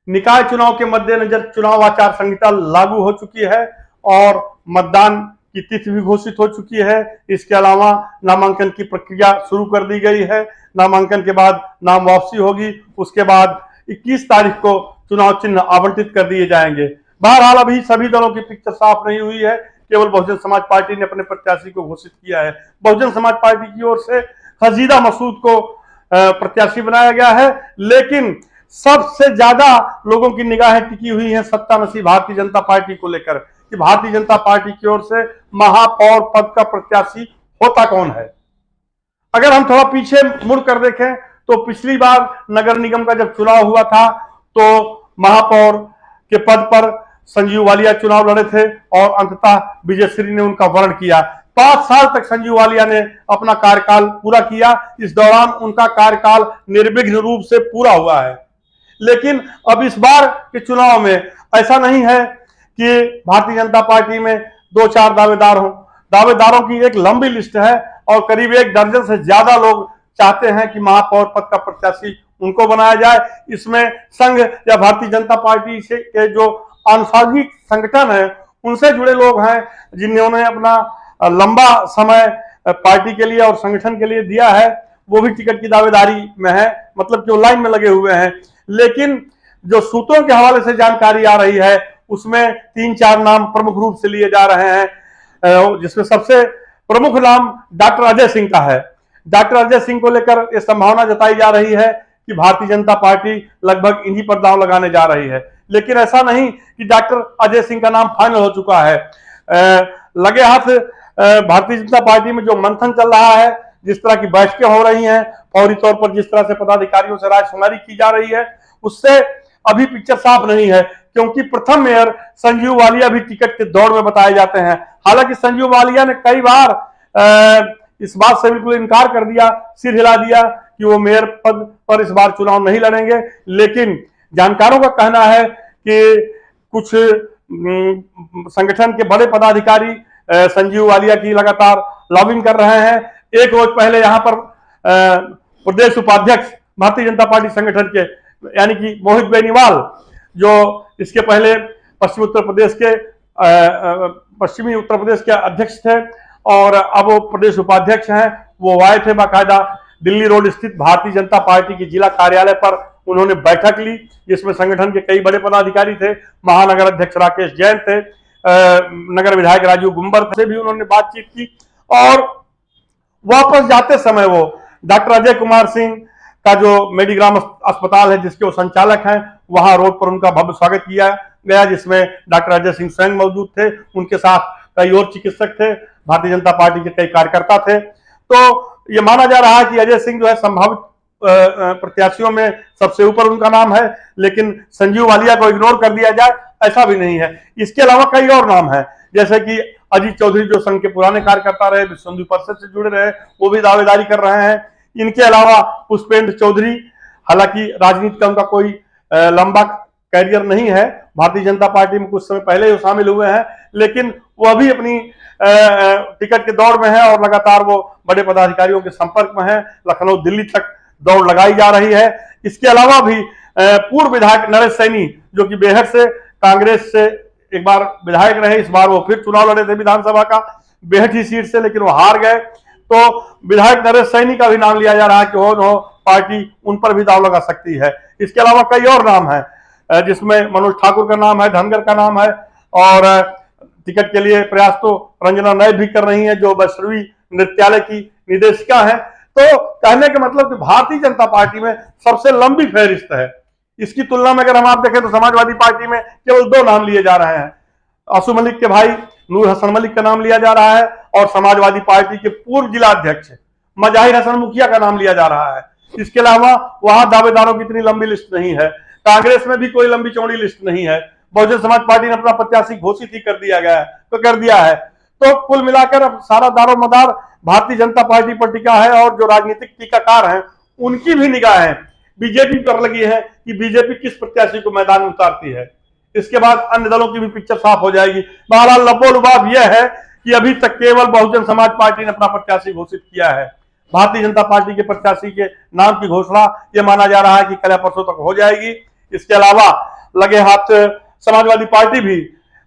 निकाय चुनाव के मद्देनजर चुनाव आचार संहिता लागू हो चुकी है और मतदान की तिथि भी घोषित हो चुकी है। इसके अलावा नामांकन की प्रक्रिया शुरू कर दी गई है। नामांकन के बाद नाम वापसी होगी। उसके बाद 21 तारीख को चुनाव चिन्ह आवंटित कर दिए जाएंगे। बहरहाल अभी सभी दलों की पिक्चर साफ नहीं हुई है। केवल बहुजन समाज पार्टी ने अपने प्रत्याशी को घोषित किया है। बहुजन समाज पार्टी की ओर से हजीदा मसूद को प्रत्याशी बनाया गया है, लेकिन सबसे ज्यादा लोगों की निगाहें टिकी हुई हैं सत्तानसीब भारतीय जनता पार्टी को लेकर कि भारतीय जनता पार्टी की ओर से महापौर पद का प्रत्याशी होता कौन है। अगर हम थोड़ा पीछे मुड़ कर देखें तो पिछली बार नगर निगम का जब चुनाव हुआ था तो महापौर के पद पर संजीव वालिया चुनाव लड़े थे और अंततः विजयश्री ने उनका वर्ण किया। 5 साल तक संजीव वालिया ने अपना कार्यकाल पूरा किया। इस दौरान उनका कार्यकाल निर्विघ्न रूप से पूरा हुआ है। लेकिन अब इस बार के चुनाव में ऐसा नहीं है कि भारतीय जनता पार्टी में 2-4 दावेदार हों। दावेदारों की एक लंबी लिस्ट है और करीब 1 दर्जन से ज्यादा लोग चाहते हैं कि महापौर पद का प्रत्याशी उनको बनाया जाए। इसमें संघ या भारतीय जनता पार्टी से के जो आनुषंगिक संगठन है उनसे जुड़े लोग हैं जिन्होंने अपना लंबा समय पार्टी के लिए और संगठन के लिए दिया है, वो भी टिकट की दावेदारी में है, मतलब कि वो लाइन में लगे हुए हैं। लेकिन जो सूत्रों के हवाले से जानकारी आ रही है उसमें 3-4 नाम प्रमुख रूप से लिए जा रहे हैं, जिसमें सबसे प्रमुख नाम डॉक्टर अजय सिंह का है। डॉक्टर अजय सिंह को लेकर यह संभावना जताई जा रही है कि भारतीय जनता पार्टी लगभग इन्हीं पर दांव लगाने जा रही है। लेकिन ऐसा नहीं कि डॉक्टर अजय सिंह का नाम फाइनल हो चुका है। लगे हाथ भारतीय जनता पार्टी में जो मंथन चल रहा है, जिस तरह की बैठकें हो रही हैं, फौरी तौर पर जिस तरह से पदाधिकारियों से रायशुमारी की जा रही है, उससे अभी पिक्चर साफ नहीं है, क्योंकि प्रथम मेयर संजीव वालिया भी टिकट के दौड़ में बताए जाते हैं। हालांकि संजीव वालिया ने कई बार इस बात से बिल्कुल इनकार कर दिया, सिर हिला दिया कि वो मेयर पद पर इस बार चुनाव नहीं लड़ेंगे। लेकिन जानकारों का कहना है कि कुछ संगठन के बड़े पदाधिकारी संजीव वालिया की लगातार लॉबिंग कर रहे हैं। एक रोज पहले यहाँ पर प्रदेश उपाध्यक्ष भारतीय जनता पार्टी संगठन के यानी कि मोहित बेनीवाल, जो इसके पहले पश्चिमी उत्तर प्रदेश के अध्यक्ष थे और अब वो प्रदेश उपाध्यक्ष हैं, वो आए थे बाकायदा दिल्ली रोड स्थित भारतीय जनता पार्टी के जिला कार्यालय पर। उन्होंने बैठक ली जिसमें संगठन के कई बड़े पदाधिकारी थे। महानगर अध्यक्ष राकेश जैन थे, नगर विधायक राजीव गुंबर से भी उन्होंने बातचीत की और वापस जाते समय वो डॉक्टर अजय कुमार सिंह का जो मेडिग्राम अस्पताल है जिसके वो संचालक हैं, वहां रोड पर उनका भव्य स्वागत किया गया, जिसमें डॉक्टर अजय सिंह स्वयं मौजूद थे। उनके साथ कई और चिकित्सक थे, भारतीय जनता पार्टी के कई कार्यकर्ता थे। तो ये माना जा रहा है कि अजय सिंह जो है संभावित प्रत्याशियों में सबसे ऊपर उनका नाम है, लेकिन संजीव वालिया को इग्नोर कर दिया जाए ऐसा भी नहीं है। इसके अलावा कई और नाम है, जैसे कि अजीत चौधरी जो संघ के पुराने कार्यकर्ता रहे, विश्व हिंदू परिषद से जुड़े रहे, वो भी दावेदारी कर रहे हैं। इनके अलावा पुष्पेंद्र चौधरी, हालांकि राजनीति का उनका कोई लंबा कैरियर नहीं है, भारतीय जनता पार्टी में कुछ समय पहले ही शामिल हुए हैं, लेकिन वो अभी अपनी टिकट के दौड़ में है और लगातार वो बड़े पदाधिकारियों के संपर्क में है। लखनऊ दिल्ली तक दौड़ लगाई जा रही है। इसके अलावा भी पूर्व विधायक नरेश सैनी, जो कि बेहद से कांग्रेस से एक बार विधायक रहे, इस बार वो फिर चुनाव लड़े थे विधानसभा का बेहद ही सीट से, लेकिन वो हार गए। तो विधायक नरेश सैनी का भी नाम लिया जा रहा है कि हो पार्टी उन पर भी दांव लगा सकती है। इसके अलावा कई और नाम है, जिसमें मनोज ठाकुर का नाम है, धनगर का नाम है और टिकट के लिए प्रयास तो रंजना नायक भी कर रही है, जो वैष्णवी नृत्यालय की निदेशिका है। तो कहने का मतलब कि भारतीय जनता पार्टी में सबसे लंबी फहरिस्त है। इसकी तुलना में अगर हम आप देखें तो समाजवादी पार्टी में केवल 2 नाम लिए जा रहे हैं। आसू मलिक के भाई नूर हसन मलिक का नाम लिया जा रहा है और समाजवादी पार्टी के पूर्व जिला अध्यक्ष मजाहिर हसन मुखिया का नाम लिया जा रहा है। इसके अलावा वहां दावेदारों की इतनी लंबी लिस्ट नहीं है। कांग्रेस में भी कोई लंबी चौड़ी लिस्ट नहीं है। बहुजन समाज पार्टी ने अपना प्रत्याशी घोषित ही कर दिया है। तो कुल मिलाकर अब सारा दारोमदार भारतीय जनता पार्टी पर टिका है और जो राजनीतिक टीकाकार हैं उनकी भी निगाहें बीजेपी पर लगी है कि बीजेपी किस प्रत्याशी को मैदान में उतारती है। इसके बाद अन्य दलों की भी पिक्चर साफ हो जाएगी। बहरहाल लबो लुबाब यह है कि अभी तक केवल बहुजन समाज पार्टी ने अपना प्रत्याशी घोषित किया है। भारतीय जनता पार्टी के प्रत्याशी के नाम की घोषणा ये माना जा रहा है कि कल या परसों तक हो जाएगी। इसके अलावा लगे हाथ समाजवादी पार्टी भी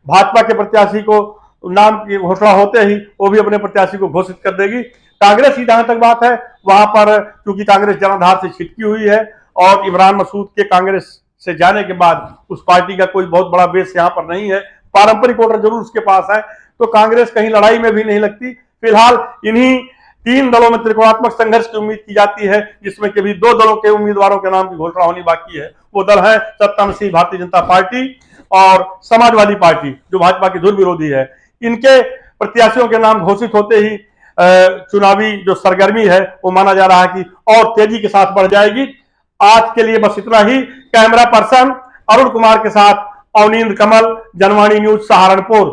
भाजपा के प्रत्याशी को नाम की घोषणा होते ही वो भी अपने प्रत्याशी को घोषित कर देगी। कांग्रेस की जहां तक बात है, वहां पर चूंकि कांग्रेस जनाधार से छिटकी हुई है और इमरान मसूद के कांग्रेस से जाने के बाद उस पार्टी का कोई बहुत बड़ा बेस यहाँ पर नहीं है, पारंपरिक वोटर जरूर उसके पास है, तो कांग्रेस कहीं लड़ाई में भी नहीं लगती। फिलहाल इन्हीं 3 दलों में त्रिकोणात्मक संघर्ष की उम्मीद की जाती है, जिसमें के भी 2 दलों के उम्मीदवारों के नाम की घोषणा होनी बाकी है। वो दल है सत्तामसीह भारतीय जनता पार्टी और समाजवादी पार्टी, जो भाजपा की धुर विरोधी है। इनके प्रत्याशियों के नाम घोषित होते ही चुनावी जो सरगर्मी है वो माना जा रहा है कि और तेजी के साथ बढ़ जाएगी। आज के लिए बस इतना ही। कैमरा पर्सन अरुण कुमार के साथ अवनींद्र कमल, जनवाणी न्यूज सहारनपुर।